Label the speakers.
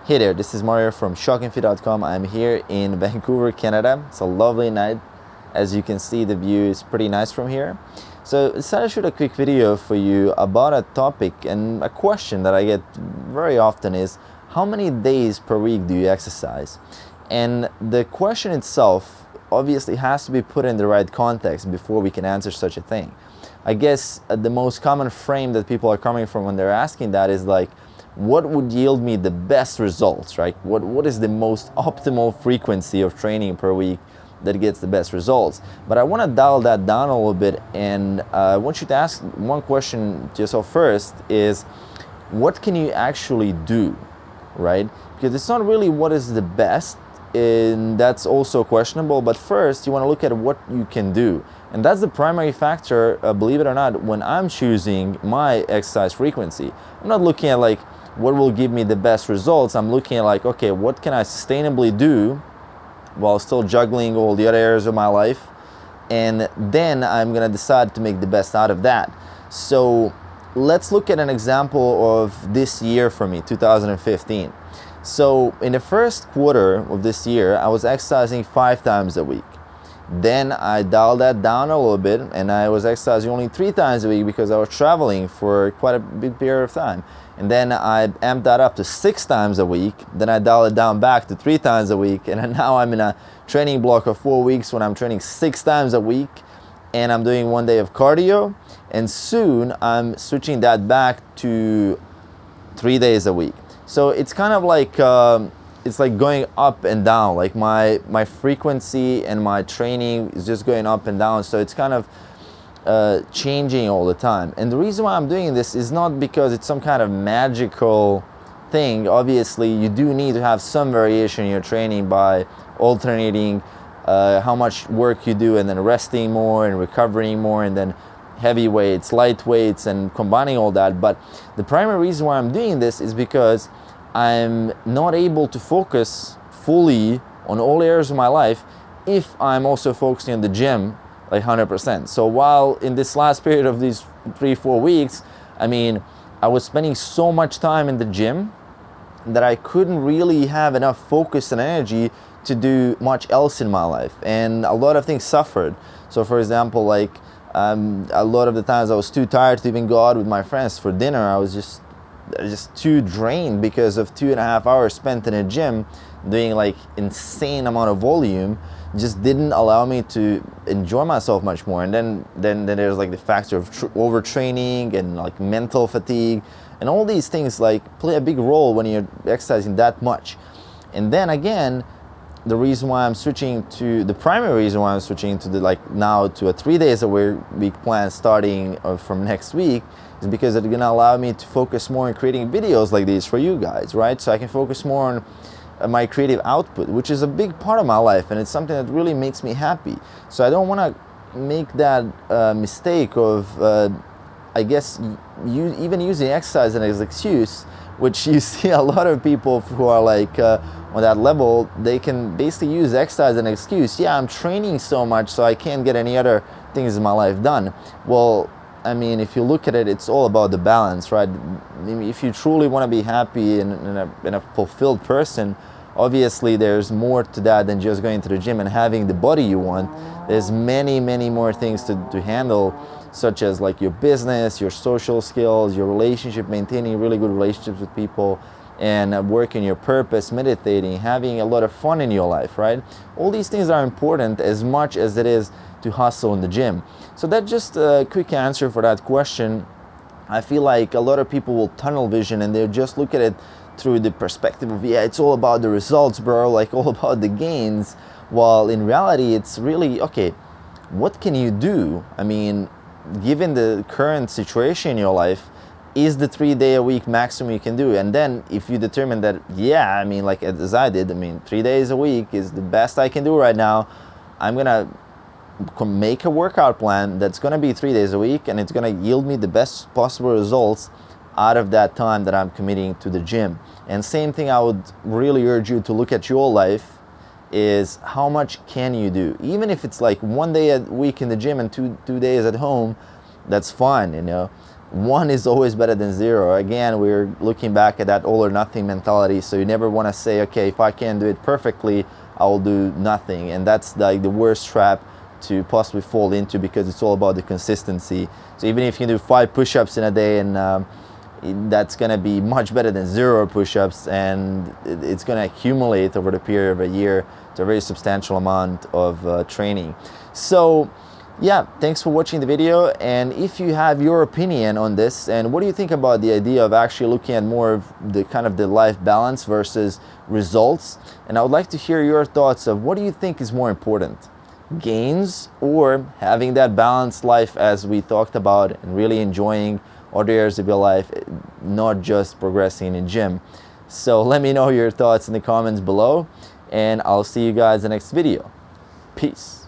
Speaker 1: Hey there, this is Mario from shockingfit.com. I'm here in Vancouver, Canada. It's a lovely night. As you can see, the view is pretty nice from here. So I decided to shoot a quick video for you about a topic and a question that I get very often is, how many days per week do you exercise? And the question itself obviously has to be put in the right context before we can answer such a thing. I guess the most common frame that people are coming from when they're asking that is like, what would yield me the best results, right? What is the most optimal frequency of training per week that gets the best results? But I want to dial that down a little bit, and I want you to ask one question to yourself first is, what can you actually do, right? Because it's not really what is the best, and that's also questionable, but first you want to look at what you can do. And that's the primary factor, believe it or not, when I'm choosing my exercise frequency. I'm not looking at like, what will give me the best results? I'm looking at like, okay, what can I sustainably do while still juggling all the other areas of my life? And then I'm gonna decide to make the best out of that. So let's look at an example of this year for me, 2015. So in the first quarter of this year, I was exercising 5 times a week. Then I dialed that down a little bit, and I was exercising only 3 times a week because I was traveling for quite a big period of time. And then I amped that up to 6 times a week. Then I dialed it down back to 3 times a week. And now I'm in a training block of 4 weeks when I'm training 6 times a week, and I'm doing 1 day of cardio. And soon I'm switching that back to 3 days a week. So it's kind of like it's like going up and down. Like my frequency and my training is just going up and down. So it's kind of changing all the time. And the reason why I'm doing this is not because it's some kind of magical thing. Obviously, you do need to have some variation in your training by alternating how much work you do and then resting more and recovering more and then heavy weights, light weights, and combining all that. But the primary reason why I'm doing this is because I'm not able to focus fully on all areas of my life if I'm also focusing on the gym like 100%. So while in this last period of these 3-4 weeks, I mean, I was spending so much time in the gym that I couldn't really have enough focus and energy to do much else in my life, and a lot of things suffered. So for example, like a lot of the times I was too tired to even go out with my friends for dinner. I was just too drained because of 2.5 hours spent in a gym doing like insane amount of volume. Just didn't allow me to enjoy myself much more. And then there's like the factor of overtraining and like mental fatigue, and all these things like play a big role when you're exercising that much. And then again, the reason why I'm switching to the primary reason why I'm switching to the now to a 3 days a week plan starting from next week is because it's gonna allow me to focus more on creating videos like these for you guys, right? So I can focus more on my creative output, which is a big part of my life, and it's something that really makes me happy. So I don't want to make that mistake of I guess you even using exercise as an excuse, which you see a lot of people who are like on that level. They can basically use exercise as an excuse. Yeah, I'm training so much so I can't get any other things in my life done. Well, I mean, if you look at it, it's all about the balance, right? If you truly want to be happy and a fulfilled person, obviously there's more to that than just going to the gym and having the body you want. There's many more things to handle, such as like your business, your social skills, your relationship, maintaining really good relationships with people, and working your purpose, meditating, having a lot of fun in your life, right? All these things are important as much as it is to hustle in the gym. So that's just a quick answer for that question. I feel like a lot of people will tunnel vision and they'll just look at it through the perspective of, yeah, it's all about the results, bro, like all about the gains, while in reality it's really, okay, what can you do? I mean, given the current situation in your life, is the 3 day a week maximum you can do? And then if you determine that, yeah, I mean, like as I did, I mean, 3 days a week is the best I can do right now, I'm gonna make a workout plan that's gonna be 3 days a week, and it's gonna yield me the best possible results out of that time that I'm committing to the gym. And same thing, I would really urge you to look at your life is how much can you do? Even if it's like 1 day a week in the gym and two days at home, that's fine, you know. one is always better than zero. Again, we're looking back at that all or nothing mentality. So you never want to say, okay, if I can't do it perfectly, I will do nothing. And that's like the worst trap to possibly fall into, because it's all about the consistency. So even if you do 5 push-ups in a day, and that's going to be much better than 0 push-ups, and it's going to accumulate over the period of a year to a very substantial amount of training. So yeah, thanks for watching the video. And if you have your opinion on this, and what do you think about the idea of actually looking at more of the kind of the life balance versus results, and I would like to hear your thoughts of what do you think is more important, gains or having that balanced life as we talked about, and really enjoying other areas of your life, not just progressing in gym. So let me know your thoughts in the comments below, and I'll see you guys in the next video. Peace.